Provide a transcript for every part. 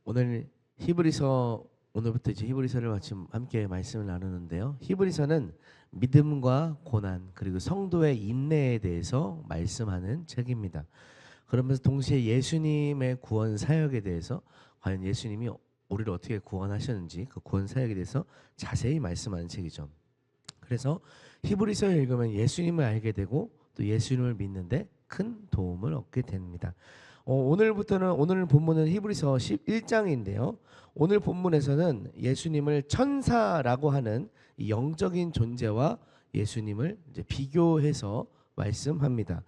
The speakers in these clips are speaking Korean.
오늘 히브리서 오늘부터 이제 히브리서를 마침 함께 말씀을 나누는데요. 히브리서는 믿음과 고난 그리고 성도의 인내에 대해서 말씀하는 책입니다. 그러면서 동시에 예수님의 구원 사역에 대해서 과연 예수님이 우리를 어떻게 구원하셨는지 그 구원 사역에 대해서 자세히 말씀하는 책이죠. 그래서 히브리서를 읽으면 예수님을 알게 되고 또 예수님을 믿는데 큰 도움을 얻게 됩니다. 오늘 본문은 히브리서 11장인데요. 오늘 본문에서는 예수님을 천사라고 하는 이 영적인 존재와 예수님을 이제 비교해서 말씀합니다.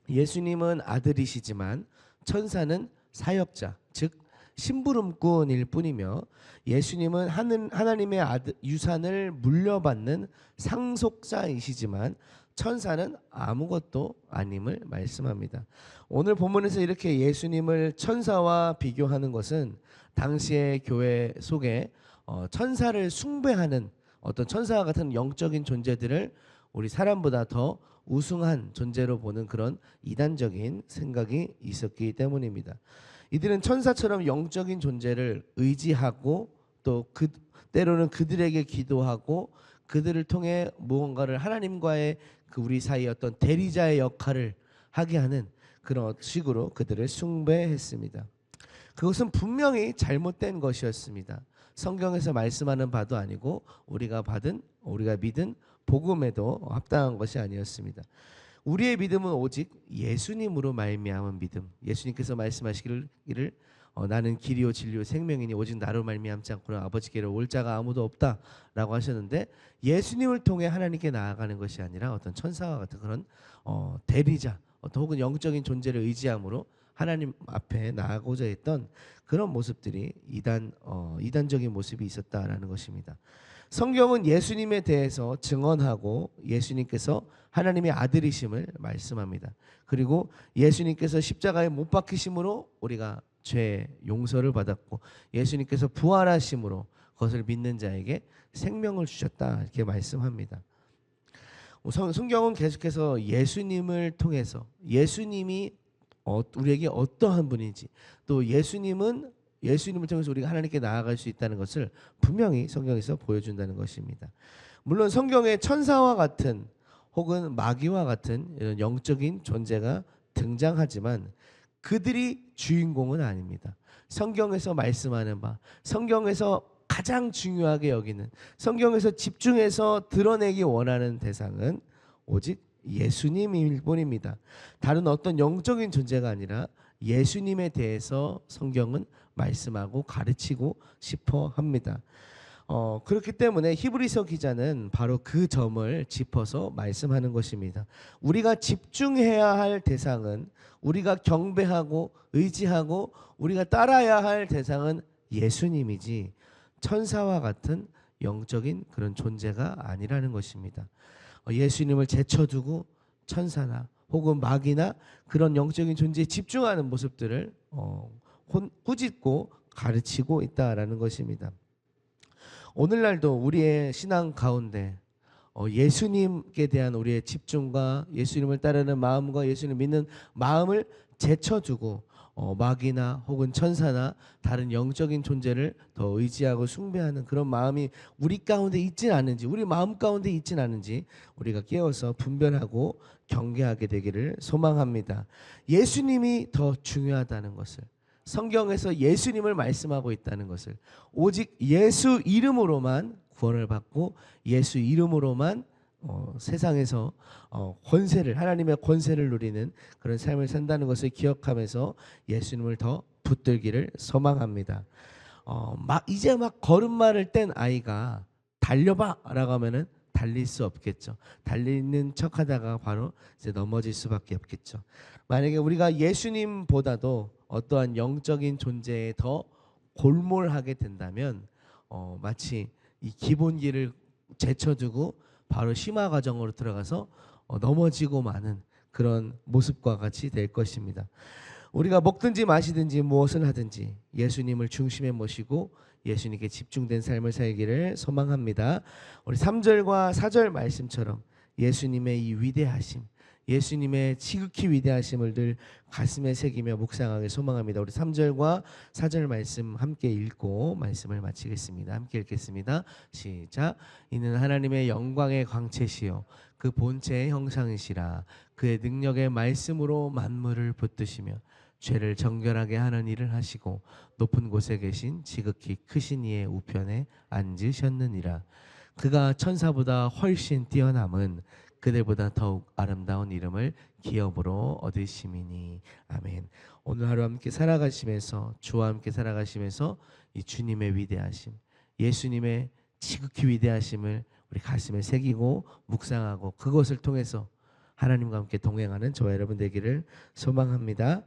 예수님은 아들이시지만 천사는 사역자, 즉 심부름꾼일 뿐이며 예수님은 하나님의 유산을 물려받는 상속자이시지만 천사는 아무것도 아님을 말씀합니다. 오늘 본문에서 이렇게 예수님을 천사와 비교하는 것은 당시의 교회 속에 천사를 숭배하는 어떤 천사와 같은 영적인 존재들을 우리 사람보다 더 우승한 존재로 보는 그런 이단적인 생각이 있었기 때문입니다. 이들은 천사처럼 영적인 존재를 의지하고 또 때로는 그들에게 기도하고 그들을 통해 무언가를 하나님과의 그 우리 사이 어떤 대리자의 역할을 하게 하는 그런 식으로 그들을 숭배했습니다. 그것은 분명히 잘못된 것이었습니다. 성경에서 말씀하는 바도 아니고 우리가 믿은 복음에도 합당한 것이 아니었습니다. 우리의 믿음은 오직 예수님으로 말미암은 믿음. 예수님께서 말씀하시기를 나는 길이요 진리요 생명이니 오직 나로 말미암지 않고는 아버지께로 올 자가 아무도 없다라고 하셨는데 예수님을 통해 하나님께 나아가는 것이 아니라 어떤 천사와 같은 그런 대리자 혹은 영적인 존재를 의지함으로 하나님 앞에 나아가고자 했던 그런 모습들이 이단적인 모습이 있었다라는 것입니다. 성경은 예수님에 대해서 증언하고 예수님께서 하나님의 아들이심을 말씀합니다. 그리고 예수님께서 십자가에 못 박히심으로 우리가 죄 용서를 받았고 예수님께서 부활하심으로 그것을 믿는 자에게 생명을 주셨다 이렇게 말씀합니다. 성경은 계속해서 예수님을 통해서 예수님이 우리에게 어떠한 분인지 또 예수님을 통해서 우리가 하나님께 나아갈 수 있다는 것을 분명히 성경에서 보여준다는 것입니다. 물론 성경에 천사와 같은 혹은 마귀와 같은 이런 영적인 존재가 등장하지만 그들이 주인공은 아닙니다. 성경에서 말씀하는 바, 성경에서 가장 중요하게 여기는, 성경에서 집중해서 드러내기 원하는 대상은 오직 예수님일 뿐입니다. 다른 어떤 영적인 존재가 아니라 예수님에 대해서 성경은 말씀하고 가르치고 싶어 합니다. 그렇기 때문에 히브리서 기자는 바로 그 점을 짚어서 말씀하는 것입니다. 우리가 집중해야 할 대상은 우리가 경배하고 의지하고 우리가 따라야 할 대상은 예수님이지 천사와 같은 영적인 그런 존재가 아니라는 것입니다. 예수님을 제쳐두고 천사나 혹은 마귀나 그런 영적인 존재에 집중하는 모습들을 꾸짖고 가르치고 있다라는 것입니다. 오늘날도 우리의 신앙 가운데 예수님께 대한 우리의 집중과 예수님을 따르는 마음과 예수님을 믿는 마음을 제쳐두고 마귀나 혹은 천사나 다른 영적인 존재를 더 의지하고 숭배하는 그런 마음이 우리 가운데 있진 않은지 우리 마음 가운데 있진 않은지 우리가 깨어서 분별하고 경계하게 되기를 소망합니다. 예수님이 더 중요하다는 것을 성경에서 예수님을 말씀하고 있다는 것을 오직 예수 이름으로만 구원을 받고 예수 이름으로만 세상에서 하나님의 권세를 누리는 그런 삶을 산다는 것을 기억하면서 예수님을 더 붙들기를 소망합니다. 이제 막 걸음마를 뗀 아이가 달려봐라고 하면은 달릴 수 없겠죠. 달리는 척하다가 바로 이제 넘어질 수밖에 없겠죠. 만약에 우리가 예수님보다도 어떠한 영적인 존재에 더 골몰하게 된다면 마치 이 기본기를 제쳐두고 바로 심화 과정으로 들어가서 넘어지고 마는 그런 모습과 같이 될 것입니다. 우리가 먹든지 마시든지 무엇을 하든지 예수님을 중심에 모시고 예수님께 집중된 삶을 살기를 소망합니다. 우리 3절과 4절 말씀처럼 예수님의 이 위대하심, 예수님의 지극히 위대하심을 늘 가슴에 새기며 묵상하길 소망합니다. 우리 3절과 4절 말씀 함께 읽고 말씀을 마치겠습니다. 함께 읽겠습니다. 시작. 이는 하나님의 영광의 광채시요 그 본체의 형상이시라. 그의 능력의 말씀으로 만물을 붙드시며 죄를 정결하게 하는 일을 하시고 높은 곳에 계신 지극히 크신 이의 우편에 앉으셨느니라. 그가 천사보다 훨씬 뛰어남은 그들보다 더욱 아름다운 이름을 기업으로 얻으심이니. 아멘. 오늘 하루 함께 살아가시면서 주와 함께 살아가시면서 이 주님의 위대하심, 예수님의 지극히 위대하심을 우리 가슴에 새기고 묵상하고 그것을 통해서 하나님과 함께 동행하는 저와 여러분 되기를 소망합니다.